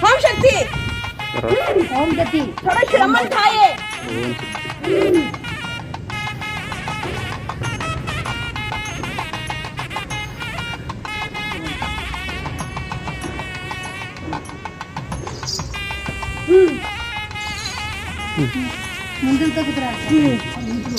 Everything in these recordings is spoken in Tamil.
ओम शक्ति ओम गति थोड़ा श्रमण खाए मंदिर तक उतरा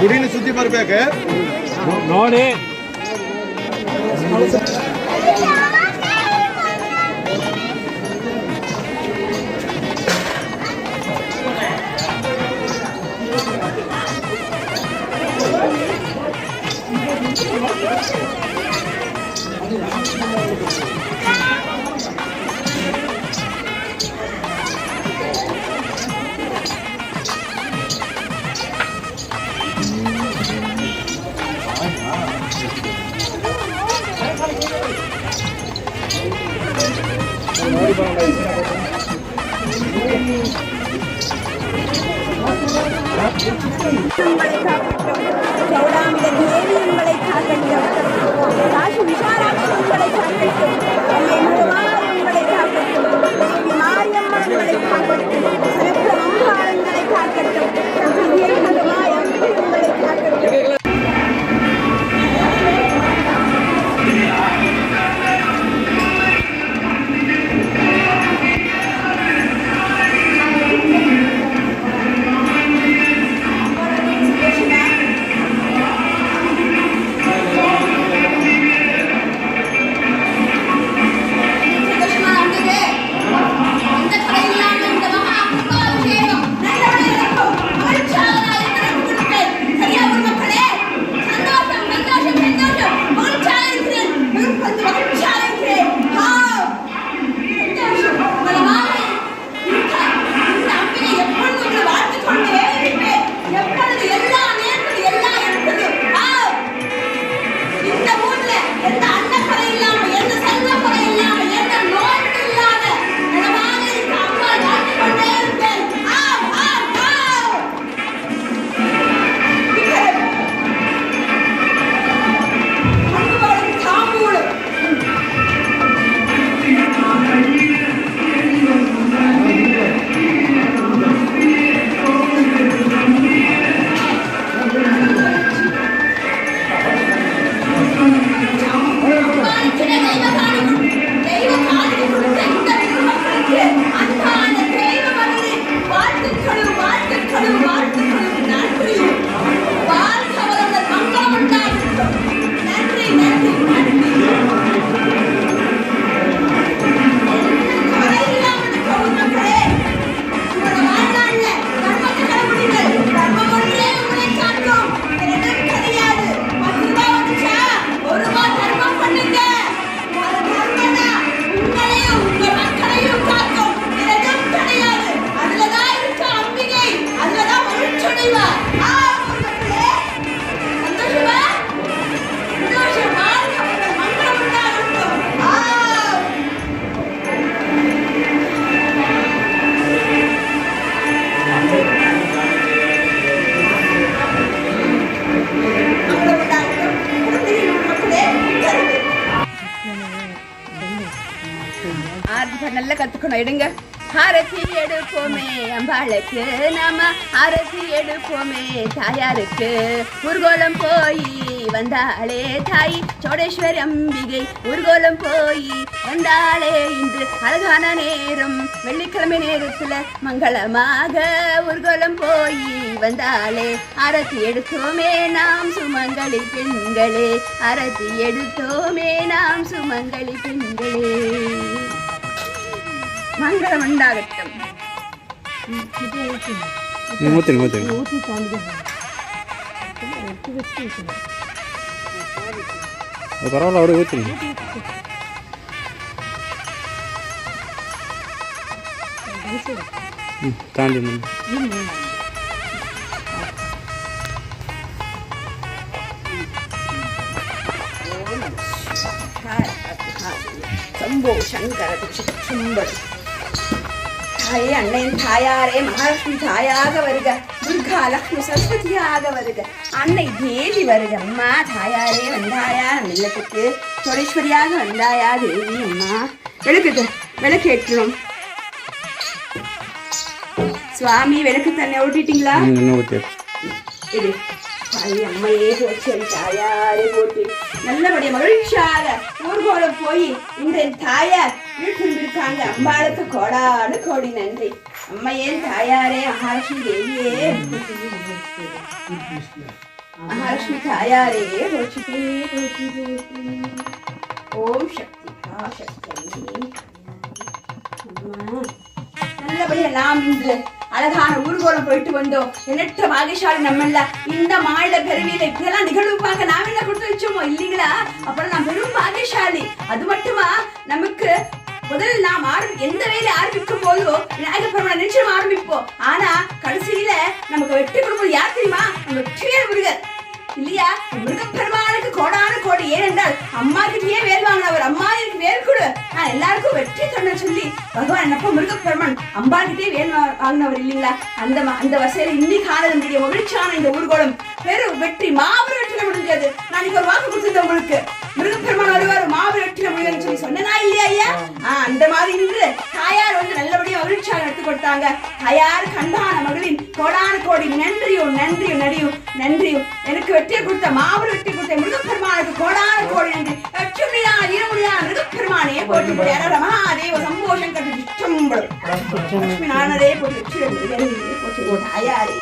ಗುಡಿನ ಸುದ್ದಿ ಬರ್ಬೇಕು ನೋಡಿ. சௌடாமிக தேவி உங்களை காக்கட்டும், காசி விசாலாட்சி உங்களை காக்கட்டும், அன்னை முருகாய் உங்களை காக்கட்டும், தேவி மாரியம்மன் உங்களை காக்கட்டும், சிறப்பு அம்பாளங்களை காக்கட்டும், அம்பிகை மகமாய் அம்பிகை உங்களை காக்கட்டும். நல்லா கத்துக்கணும். எடுங்க. ஆரத்தி எடுப்போமே அம்பாளுக்கு, நாம ஆரத்தி எடுப்போமே தாயாருக்கு. ஊர்கோலம் போய் வந்தாளே தாய் சோடேஸ்வரி அம்பிகை, ஊர்கோலம் போய் வந்தாளே இன்று அழகான நேரம், வெள்ளிக்கிழமை நேரத்துல மங்களமாக ஊர்கோலம் போய் வந்தாளே. ஆரத்தி எடுத்தோமே நாம் சுமங்கலி பெண்களே, ஆரத்தி எடுத்தோமே நாம் சுமங்கலி பெண்களே. மங்களம் உண்டாகட்டும். ஊற்றுங்க ஊற்றுங்க. ஊற்றி தாண்டி எடுத்து வச்சு வைக்கணும். அது பரவாயில்ல, அப்படியே ஊற்றுங்க. தாண்டி சம்போ சங்கர சும்பல் தாயே அன்னையின் தாயாரே மகாலட்சுமி தாயாக வருக, துர்கா லக்ஷ்மி சரஸ்வதியாக வருக, அன்னை தேவி வருக. அம்மா தாயாரே வந்தாயா நம்ம இல்லத்துக்கு, சோழேஸ்வரியாக வந்தாயா தேவி. அம்மா விளக்கு ஏற்றணும். சுவாமி விளக்கு தன்னை ஓட்டிட்டீங்களா? இது தாய் அம்மையே போச்சு, தாயாரே போட்டு நல்லபடியா மகிழ்ச்சியாக ஊர்கோலம் போய் இந்த தாயார் வீட்டில் இருக்காங்க. அம்பாளுக்கு கோடாடு கோடி நன்றி. அம்மையே தாயாரே மகாலட்சுமி தேவியே, மகாலட்சுமி தாயாரே போச்சு. ஓம் சக்தி சக்தி. நல்லபடியா நாம் இன்று அழகான ஊர்கோலம் போயிட்டு வந்தோம். எண்ணற்ற பாகியசாலி நம்மள இந்த மாநில பெருமையில இப்படியெல்லாம் நிகழ்வுப்பாக நாம் என்ன கொடுத்து வச்சோமோ இல்லைங்களா? அப்புறம் நாம் பெரும் பாகியசாலி. அது மட்டுமா, நமக்கு முதல்ல நாம் எந்த வேலை ஆரம்பிக்கும் போதோ விநாயகர் பெருமாளை நிச்சயம் ஆரம்பிப்போம். ஆனா கடைசியில நமக்கு வெற்றி கொடுப்பது யார் தெரியுமா? நம்ம வெற்றிவேல் முருகர் இல்லையா? முருகப்பெருமானுக்கு கோடான கோடி. ஏனென்றால் அம்மா கிட்டயே வேல் வாங்கினவர். அம்மா எனக்கு வேல் கொடு, நான் எல்லாருக்கும் வெற்றி தர சொல்லி பகவான் என்னப்ப முருகப்பெருமான் அம்பா கிட்டே வேல் வாங்கினவர் இல்லைங்களா? அந்த வசையில இன்னைக்கு ஆனது மகிழ்ச்சியான இந்த ஊர்கோலம் பெரும் வெற்றி, மாபெரும் வெற்றில முடிஞ்சது. நான் இன்னைக்கு ஒரு வாக்கு கொடுத்திருந்தேன் உங்களுக்கு, முருகப்பெருமான் வருவார், மாபெரும் வெற்றில முடியும்னு சொல்லி சொன்னா இல்லையா ஐயா? அந்த மாதிரி இன்று தாயார் வந்து நல்லபடியா மகிழ்ச்சியாக எடுத்து கொடுத்தாங்க. தாயார் கண்டான மகளின் கோடான கோடி நன்றியும் நன்றியும் நடியும் நன்றியும். எனக்கு வெற்றியை கொடுத்த மாபெரும் வெற்றி கொடுத்த முருகப்பெருமானுக்கு கோடான கோடி நன்றி. லட்சுமியா இருமுடியா முருகப்பெருமானே போற்றி மகாதேவ சம்போஷம் கட்டு லட்சுமி நானதே போற்றி தாயாரே